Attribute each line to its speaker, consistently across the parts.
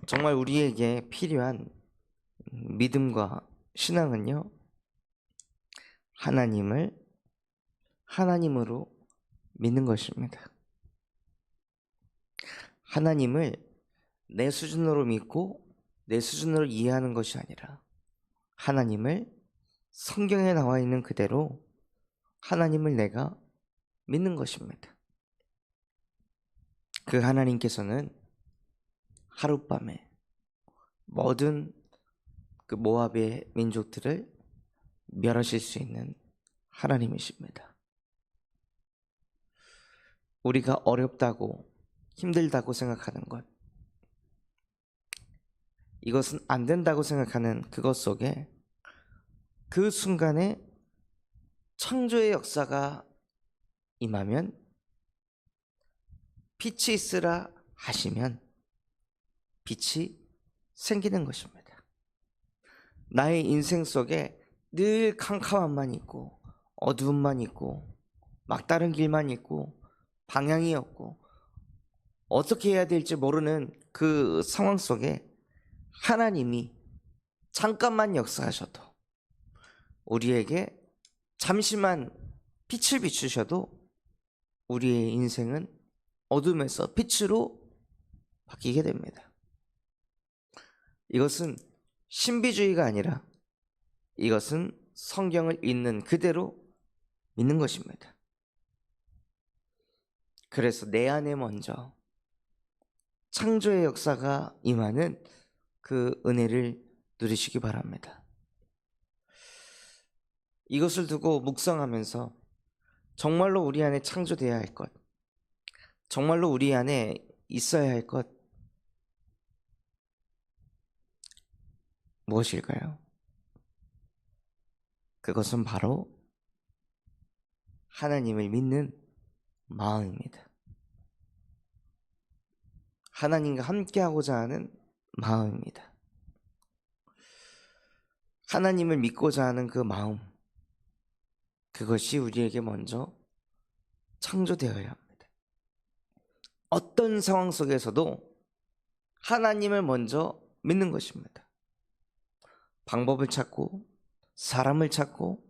Speaker 1: 정말 우리에게 필요한 믿음과 신앙은요, 하나님을 하나님으로 믿는 것입니다. 하나님을 내 수준으로 믿고 내 수준으로 이해하는 것이 아니라 하나님을 성경에 나와 있는 그대로 하나님을 내가 믿는 것입니다. 그 하나님께서는 하룻밤에 모든 그 모압의 민족들을 멸하실 수 있는 하나님이십니다. 우리가 어렵다고 힘들다고 생각하는 것, 이것은 안 된다고 생각하는 그것 속에 그 순간에 창조의 역사가 임하면, 빛이 있으라 하시면 빛이 생기는 것입니다. 나의 인생 속에 늘 캄캄함만 있고 어두움만 있고 막다른 길만 있고 방향이 없고 어떻게 해야 될지 모르는 그 상황 속에 하나님이 잠깐만 역사하셔도, 우리에게 잠시만 빛을 비추셔도 우리의 인생은 어둠에서 빛으로 바뀌게 됩니다. 이것은 신비주의가 아니라 이것은 성경을 있는 그대로 믿는 것입니다. 그래서 내 안에 먼저 창조의 역사가 임하는 그 은혜를 누리시기 바랍니다. 이것을 두고 묵상하면서 정말로 우리 안에 창조되어야 할 것, 정말로 우리 안에 있어야 할 것, 무엇일까요? 그것은 바로 하나님을 믿는 마음입니다. 하나님과 함께하고자 하는 마음입니다. 하나님을 믿고자 하는 그 마음, 그것이 우리에게 먼저 창조되어야 합니다. 어떤 상황 속에서도 하나님을 먼저 믿는 것입니다. 방법을 찾고 사람을 찾고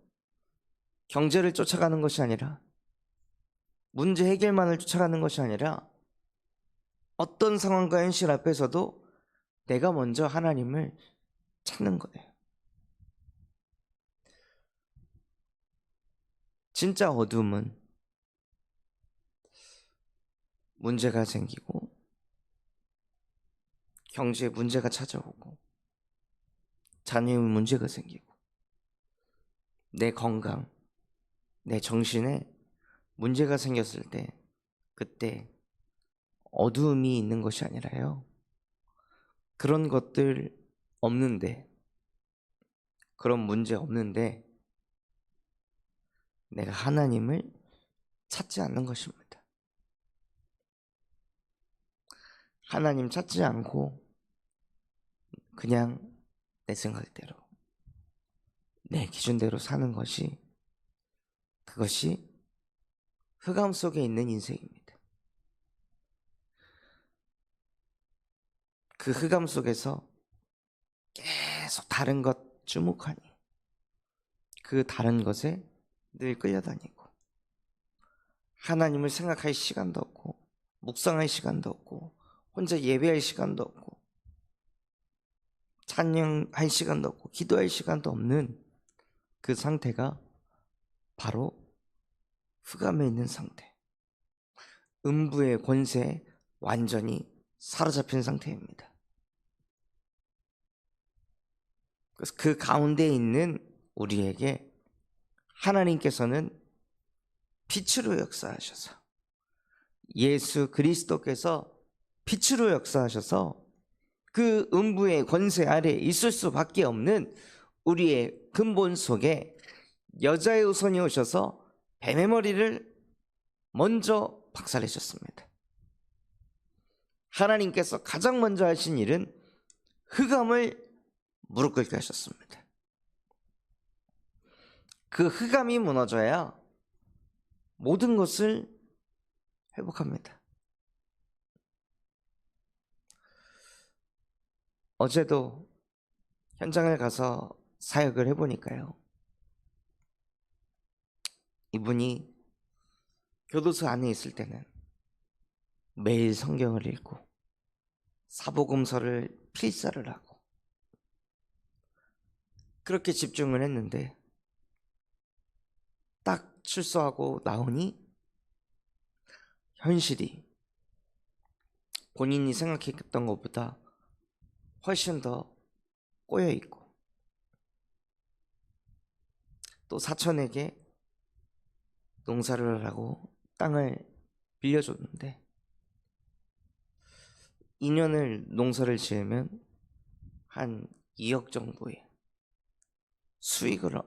Speaker 1: 경제를 쫓아가는 것이 아니라, 문제 해결만을 쫓아가는 것이 아니라, 어떤 상황과 현실 앞에서도 내가 먼저 하나님을 찾는 거예요. 진짜 어둠은 문제가 생기고 경제에 문제가 찾아오고 자녀의 문제가 생기고 내 건강, 내 정신에 문제가 생겼을 때, 그때 어두움이 있는 것이 아니라요, 그런 것들 없는데, 그런 문제 없는데 내가 하나님을 찾지 않는 것입니다. 하나님 찾지 않고 그냥 내 생각대로, 내 기준대로 사는 것이, 그것이 흑암 속에 있는 인생입니다. 그 흑암 속에서 계속 다른 것 주목하니 그 다른 것에 늘 끌려다니고 하나님을 생각할 시간도 없고 묵상할 시간도 없고 혼자 예배할 시간도 없고 찬양할 시간도 없고 기도할 시간도 없는 그 상태가 바로 흑암에 있는 상태, 음부의 권세에 완전히 사로잡힌 상태입니다. 그래서 그 가운데 있는 우리에게 하나님께서는 빛으로 역사하셔서, 예수 그리스도께서 빛으로 역사하셔서 그 음부의 권세 아래 있을 수밖에 없는 우리의 근본 속에 여자의 후손이 오셔서 뱀의 머리를 먼저 박살내셨습니다. 하나님께서 가장 먼저 하신 일은 흑암을 무릎 꿇게 하셨습니다. 그 흑암이 무너져야 모든 것을 회복합니다. 어제도 현장을 가서 사역을 해보니까요, 이분이 교도소 안에 있을 때는 매일 성경을 읽고 사복음서를 필사를 하고 그렇게 집중을 했는데, 딱 출소하고 나오니 현실이 본인이 생각했던 것보다 훨씬 더 꼬여있고, 또 사촌에게 농사를 하라고 땅을 빌려줬는데 2년을 농사를 지으면 한 2억 정도의 수익을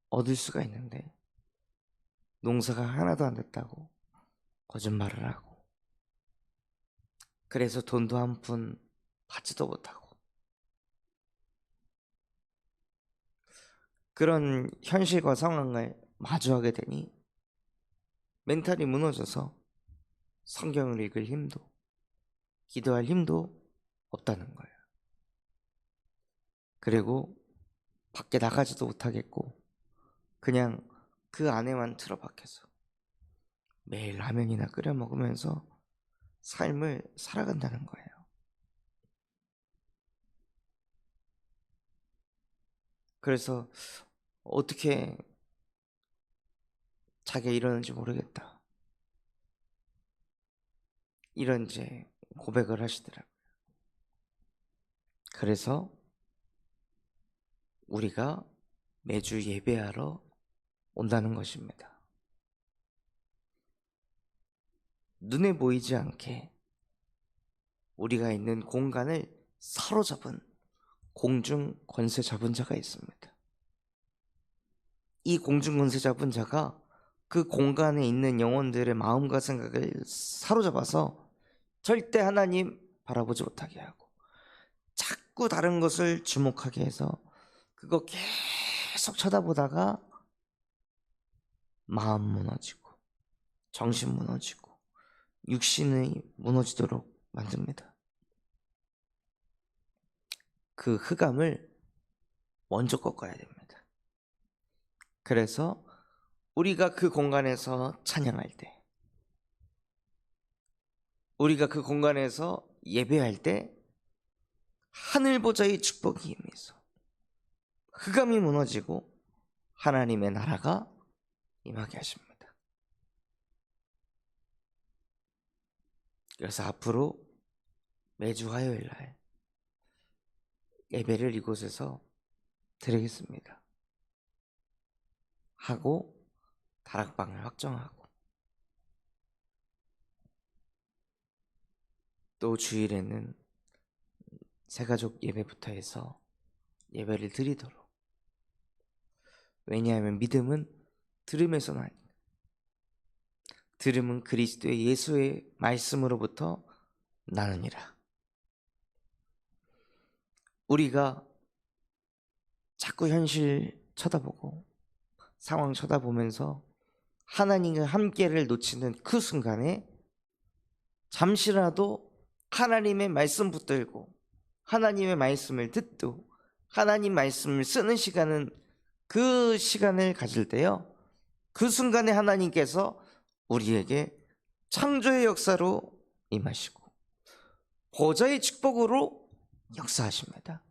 Speaker 1: 얻을 수가 있는데, 농사가 하나도 안 됐다고 거짓말을 하고, 그래서 돈도 한 푼 받지도 못하고, 그런 현실과 상황을 마주하게 되니 멘탈이 무너져서 성경을 읽을 힘도, 기도할 힘도 없다는 거예요. 그리고 밖에 나가지도 못하겠고 그냥 그 안에만 틀어박혀서 매일 라면이나 끓여 먹으면서 삶을 살아간다는 거예요. 그래서 어떻게 자기가 이러는지 모르겠다, 이런 이제 고백을 하시더라고요. 그래서 우리가 매주 예배하러 온다는 것입니다. 눈에 보이지 않게 우리가 있는 공간을 사로잡은 공중 권세 잡은 자가 있습니다. 이 공중 권세 잡은 자가 그 공간에 있는 영혼들의 마음과 생각을 사로잡아서 절대 하나님 바라보지 못하게 하고 자꾸 다른 것을 주목하게 해서 그거 계속 쳐다보다가 마음 무너지고 정신 무너지고 육신이 무너지도록 만듭니다. 그 흑암을 먼저 꺾어야 됩니다. 그래서 우리가 그 공간에서 찬양할 때, 우리가 그 공간에서 예배할 때 하늘 보좌의 축복이 임해서 흑암이 무너지고 하나님의 나라가 임하게 하십니다. 그래서 앞으로 매주 화요일 날 예배를 이곳에서 드리겠습니다 하고 다락방을 확정하고, 또 주일에는 새가족 예배부터 해서 예배를 드리도록. 왜냐하면 믿음은 들음에서 나니, 들음은 그리스도의 예수의 말씀으로부터 나느니라. 우리가 자꾸 현실 쳐다보고 상황 쳐다보면서 하나님과 함께를 놓치는 그 순간에 잠시라도 하나님의 말씀 붙들고 하나님의 말씀을 듣고 하나님 말씀을 쓰는 시간은, 그 시간을 가질 때요, 그 순간에 하나님께서 우리에게 창조의 역사로 임하시고 보좌의 축복으로 역사하십니다.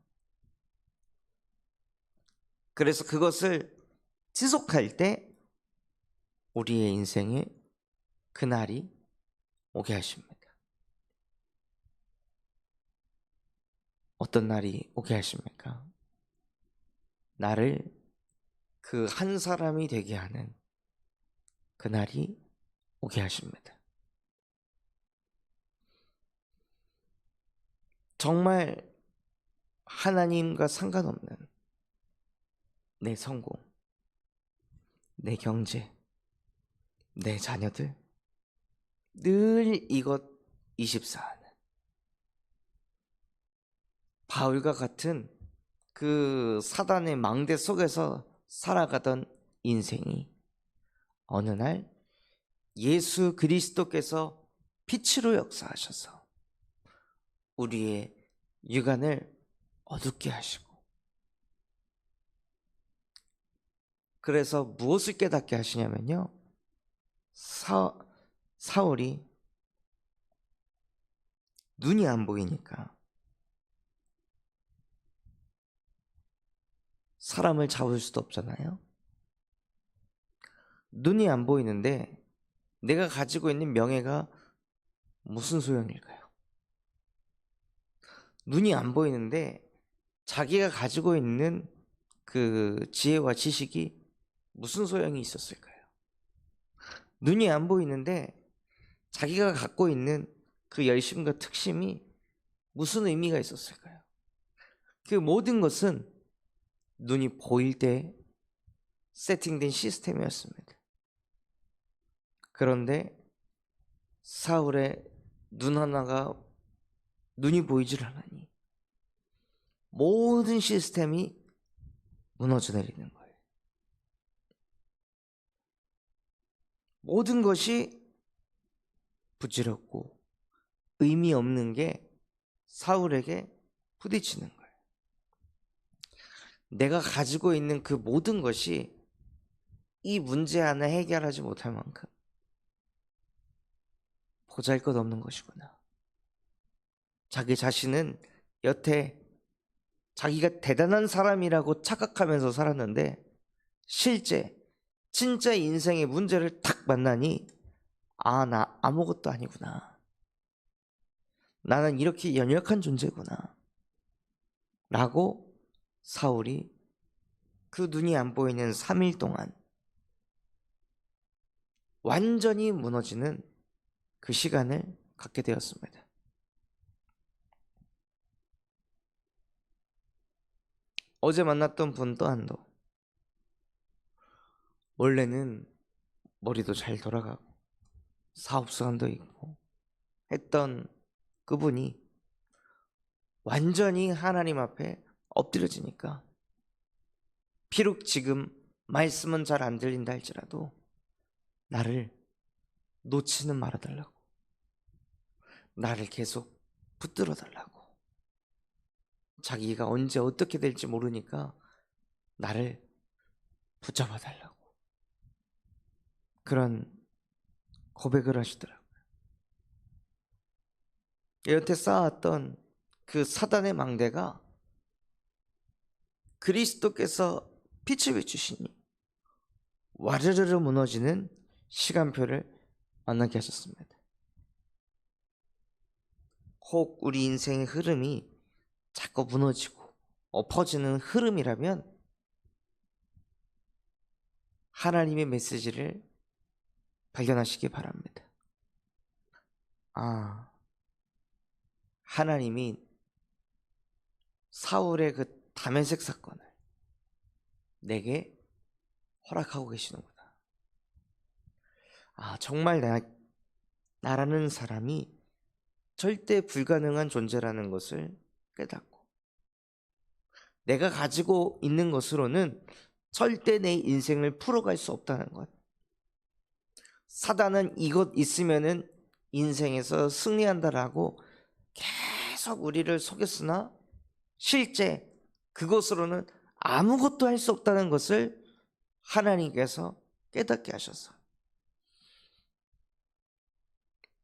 Speaker 1: 그래서 그것을 지속할 때 우리의 인생에 그날이 오게 하십니다. 어떤 날이 오게 하십니까? 나를 그 한 사람이 되게 하는 그날이 오게 하십니다. 정말 하나님과 상관없는 내 성공, 내 경제, 내 자녀들, 늘 이것 24하는 바울과 같은 그 사단의 망대 속에서 살아가던 인생이 어느 날 예수 그리스도께서 빛으로 역사하셔서 우리의 육안을 어둡게 하시고, 그래서 무엇을 깨닫게 하시냐면요, 사울이 눈이 안 보이니까 사람을 잡을 수도 없잖아요. 눈이 안 보이는데 내가 가지고 있는 명예가 무슨 소용일까요? 눈이 안 보이는데 자기가 가지고 있는 그 지혜와 지식이 무슨 소용이 있었을까요? 눈이 안 보이는데 자기가 갖고 있는 그 열심과 특심이 무슨 의미가 있었을까요? 그 모든 것은 눈이 보일 때 세팅된 시스템이었습니다. 그런데 사울의 눈 하나가 눈이 보이질 않으니 모든 시스템이 무너져 내리는 거예요. 모든 것이 부질없고 의미 없는 게 사울에게 부딪히는 거예요. 내가 가지고 있는 그 모든 것이 이 문제 하나 해결하지 못할 만큼 보잘것없는 것이구나. 자기 자신은 여태 자기가 대단한 사람이라고 착각하면서 살았는데 실제 진짜 인생의 문제를 탁 만나니 나 아무것도 아니구나. 나는 이렇게 연약한 존재구나. 라고 사울이 그 눈이 안 보이는 3일 동안 완전히 무너지는 그 시간을 갖게 되었습니다. 어제 만났던 분 또한도 원래는 머리도 잘 돌아가고 사업성도 있고 했던 그분이 완전히 하나님 앞에 엎드려지니까 비록 지금 말씀은 잘 안 들린다 할지라도 나를 놓지는 말아달라고, 나를 계속 붙들어 달라고, 자기가 언제 어떻게 될지 모르니까 나를 붙잡아 달라고 그런 고백을 하시더라고요. 여태 쌓았던 그 사단의 망대가 그리스도께서 빛을 비추시니 와르르르 무너지는 시간표를 만나게 하셨습니다. 혹 우리 인생의 흐름이 자꾸 무너지고 엎어지는 흐름이라면 하나님의 메시지를 발견하시기 바랍니다. 하나님이 사울의 그 다메섹 사건을 내게 허락하고 계시는구나. 정말 나라는 사람이 절대 불가능한 존재라는 것을 깨닫고 내가 가지고 있는 것으로는 절대 내 인생을 풀어갈 수 없다는 것. 사단은 이것 있으면은 인생에서 승리한다라고 계속 우리를 속였으나 실제 그것으로는 아무것도 할 수 없다는 것을 하나님께서 깨닫게 하셔서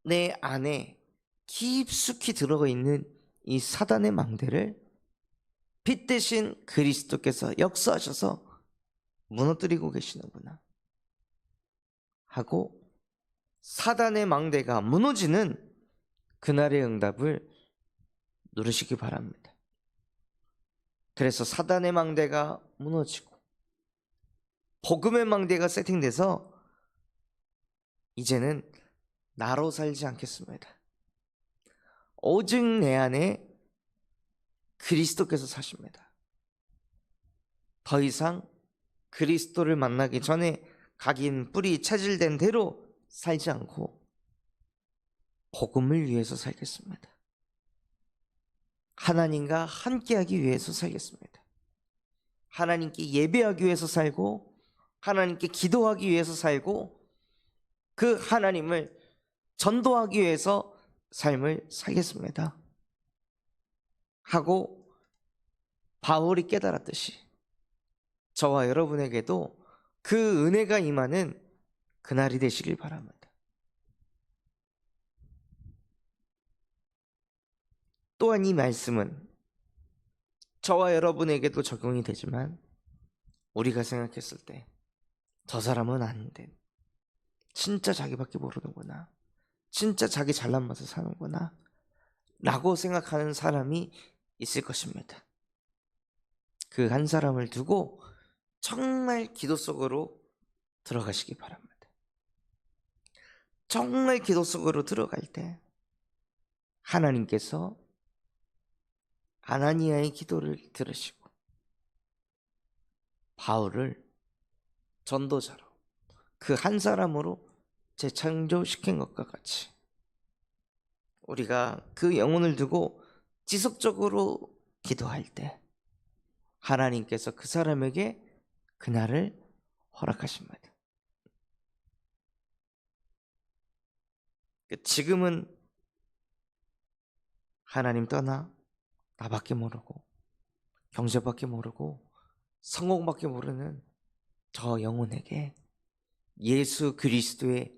Speaker 1: 내 안에 깊숙이 들어가 있는 이 사단의 망대를 빛 대신 그리스도께서 역사하셔서 무너뜨리고 계시는구나 하고 사단의 망대가 무너지는 그날의 응답을 누르시기 바랍니다. 그래서 사단의 망대가 무너지고 복음의 망대가 세팅돼서 이제는 나로 살지 않겠습니다. 오직 내 안에 그리스도께서 사십니다. 더 이상 그리스도를 만나기 전에 각인 뿌리 체질된 대로 살지 않고 복음을 위해서 살겠습니다. 하나님과 함께하기 위해서 살겠습니다. 하나님께 예배하기 위해서 살고 하나님께 기도하기 위해서 살고 그 하나님을 전도하기 위해서 삶을 살겠습니다. 하고 바울이 깨달았듯이 저와 여러분에게도 그 은혜가 임하는 그날이 되시길 바랍니다. 또한 이 말씀은 저와 여러분에게도 적용이 되지만 우리가 생각했을 때 저 사람은 아닌데 진짜 자기밖에 모르는구나, 진짜 자기 잘난 맛을 사는구나 라고 생각하는 사람이 있을 것입니다. 그 한 사람을 두고 정말 기도 속으로 들어가시기 바랍니다. 정말 기도 속으로 들어갈 때 하나님께서 아나니아의 기도를 들으시고 바울을 전도자로 그 한 사람으로 재창조시킨 것과 같이 우리가 그 영혼을 두고 지속적으로 기도할 때 하나님께서 그 사람에게 그날을 허락하십니다. 지금은 하나님 떠나 나밖에 모르고 경제밖에 모르고 성공밖에 모르는 저 영혼에게 예수 그리스도의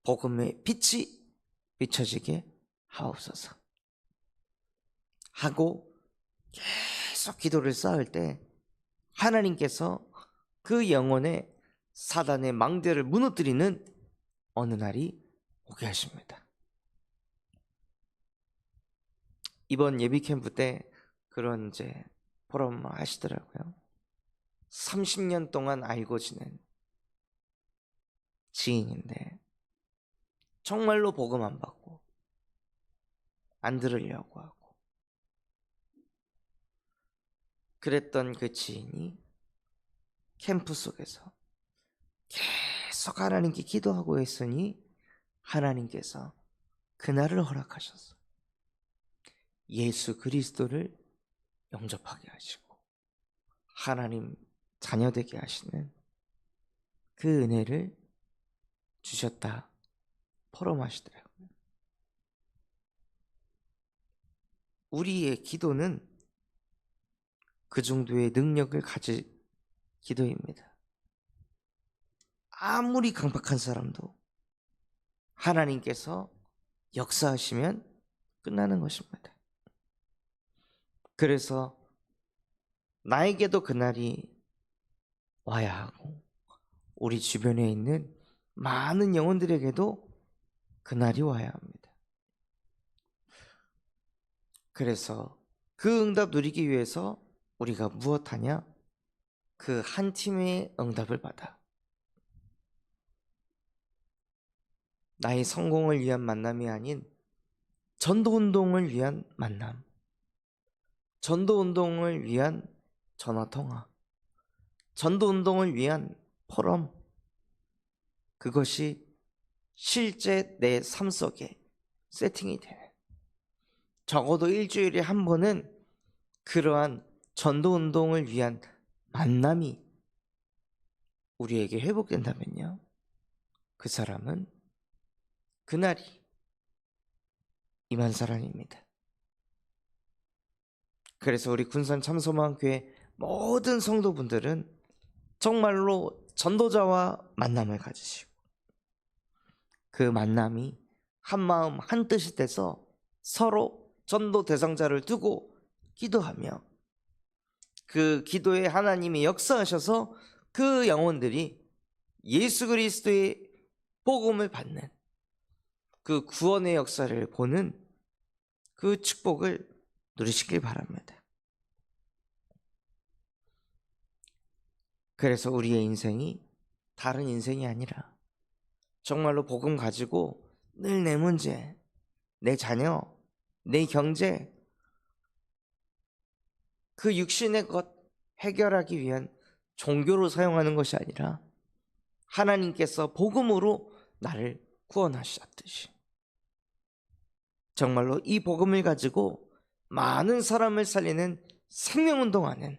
Speaker 1: 복음의 빛이 비춰지게 하옵소서 하고 계속 기도를 쌓을 때 하나님께서 그 영혼의 사단의 망대를 무너뜨리는 어느 날이 오게 하십니다. 이번 예비 캠프 때 그런 포럼 하시더라고요. 30년 동안 알고 지낸 지인인데 정말로 복음 안 받고 안 들으려고 하고 그랬던 그 지인이 캠프 속에서 계속 하나님께 기도하고 있으니 하나님께서 그날을 허락하셨어요. 예수 그리스도를 영접하게 하시고 하나님 자녀되게 하시는 그 은혜를 주셨다 포럼하시더라고요. 우리의 기도는 그 정도의 능력을 가질 기도입니다. 아무리 강박한 사람도 하나님께서 역사하시면 끝나는 것입니다. 그래서 나에게도 그날이 와야 하고 우리 주변에 있는 많은 영혼들에게도 그날이 와야 합니다. 그래서 그 응답 누리기 위해서 우리가 무엇하냐? 그 한 팀의 응답을 받아 나의 성공을 위한 만남이 아닌 전도운동을 위한 만남, 전도운동을 위한 전화통화, 전도운동을 위한 포럼, 그것이 실제 내 삶 속에 세팅이 되는, 적어도 일주일에 한 번은 그러한 전도운동을 위한 만남이 우리에게 회복된다면요, 그 사람은 그날이 임한 사람입니다. 그래서 우리 군산 참소망교회 모든 성도분들은 정말로 전도자와 만남을 가지시고 그 만남이 한 마음 한 뜻이 돼서 서로 전도 대상자를 두고 기도하며 그 기도에 하나님이 역사하셔서 그 영혼들이 예수 그리스도의 복음을 받는 그 구원의 역사를 보는 그 축복을 누리시길 바랍니다. 그래서 우리의 인생이 다른 인생이 아니라 정말로 복음 가지고 늘 내 문제, 내 자녀, 내 경제, 그 육신의 것 해결하기 위한 종교로 사용하는 것이 아니라 하나님께서 복음으로 나를 구원하셨듯이 정말로 이 복음을 가지고 많은 사람을 살리는 생명운동하는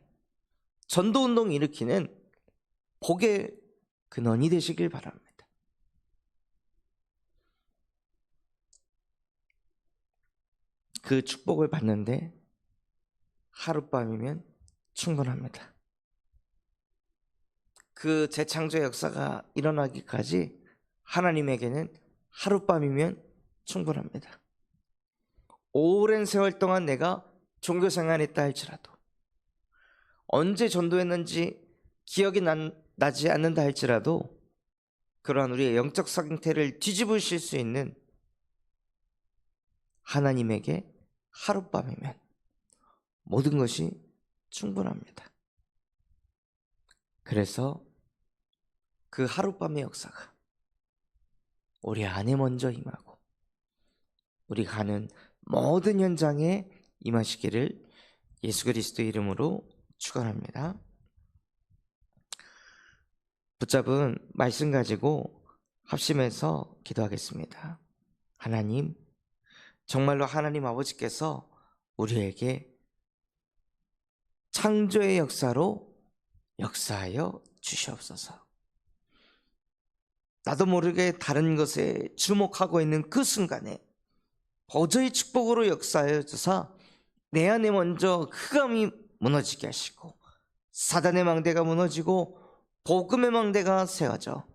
Speaker 1: 전도운동 일으키는 복의 근원이 되시길 바랍니다. 그 축복을 받는데 하룻밤이면 충분합니다. 그 재창조의 역사가 일어나기까지 하나님에게는 하룻밤이면 충분합니다. 오랜 세월 동안 내가 종교 생활했다 할지라도, 언제 전도했는지 기억이 나지 않는다 할지라도, 그러한 우리의 영적 상태를 뒤집으실 수 있는 하나님에게 하룻밤이면 모든 것이 충분합니다. 그래서 그 하룻밤의 역사가 우리 안에 먼저 임하고 우리 가는 모든 현장에 임하시기를 예수 그리스도 이름으로 축원합니다. 붙잡은 말씀 가지고 합심해서 기도하겠습니다. 하나님, 정말로 하나님 아버지께서 우리에게 창조의 역사로 역사하여 주시옵소서. 나도 모르게 다른 것에 주목하고 있는 그 순간에 보좌의 축복으로 역사하여 주사 내 안에 먼저 흑암이 무너지게 하시고 사단의 망대가 무너지고 복음의 망대가 세워져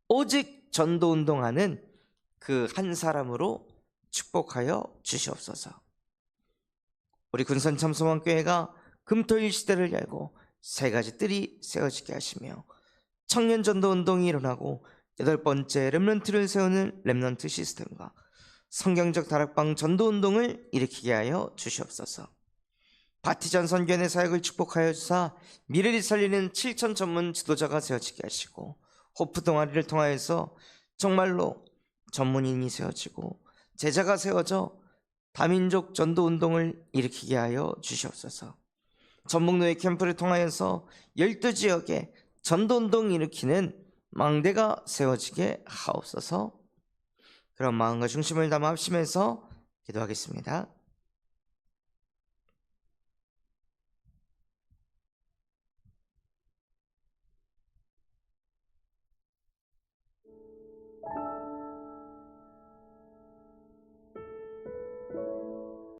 Speaker 1: 오직 전도운동하는 그 한 사람으로 축복하여 주시옵소서. 우리 군산참소망교회가 금토일 시대를 열고 세 가지 뜰이 세워지게 하시며 청년 전도운동이 일어나고 8번째 렘넌트를 세우는 렘넌트 시스템과 성경적 다락방 전도운동을 일으키게 하여 주시옵소서. 바티전 선교회 사역을 축복하여 주사 미래를 살리는 7천 전문 지도자가 세워지게 하시고 호프 동아리를 통하여서 정말로 전문인이 세워지고 제자가 세워져 다민족 전도운동을 일으키게 하여 주시옵소서. 전북노예 캠프를 통하여서 12지역에 전도운동 일으키는 망대가 세워지게 하옵소서. 그런 마음과 중심을 담아 합심해서 기도하겠습니다.